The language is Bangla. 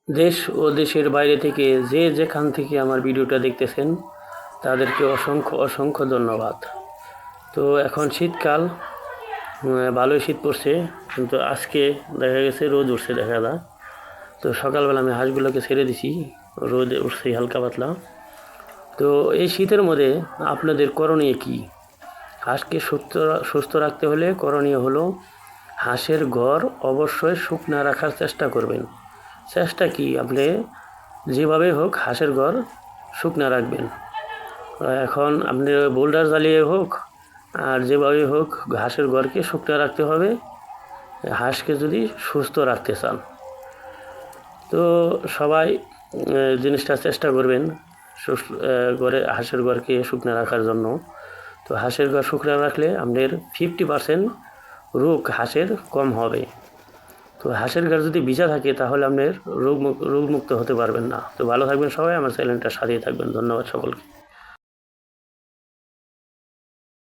দেশ ও দেশের বাইরে থেকে যে যেখান থেকে আমার ভিডিওটা দেখতেছেন তাদেরকে অসংখ্য অসংখ্য ধন্যবাদ। তো এখন শীতকাল, ভালোই শীত পড়ছে, কিন্তু আজকে দেখা গেছে রোদ উঠছে দেখা যায়। তো সকালবেলা আমি হাঁসগুলোকে ছেড়ে দিছি, রোদ উঠছে হালকা পাতলা। তো এই শীতের মধ্যে আপনাদের করণীয় কী? হাঁসকে সুস্থ রাখতে হলে করণীয় হলো হাঁসের ঘর অবশ্যই শুকনা রাখার চেষ্টা করবেন। চেষ্টা কি, আপনি যেভাবে হোক হাঁসের ঘর শুকনা রাখবেন। এখন আপনি বোল্ডার জ্বালিয়ে হোক আর যেভাবে হোক হাঁসের ঘরকে শুকনা রাখতে হবে হাঁসকে যদি সুস্থ রাখতে চান। তো সবাই জিনিসটা চেষ্টা করবেন হাঁসের ঘরকে শুকনা রাখার জন্য। তো হাঁসের ঘর শুকনা রাখলে আপনার 50% রোগ হাঁসের কম হবে। তো হাঁসের ঘর যদি ভিজা থাকে তাহলে আপনার রোগমুক্ত হতে পারবেন না। তো ভালো থাকবেন সবাই, আমার চ্যানেলটার সাথেই থাকবেন। ধন্যবাদ সকলকে।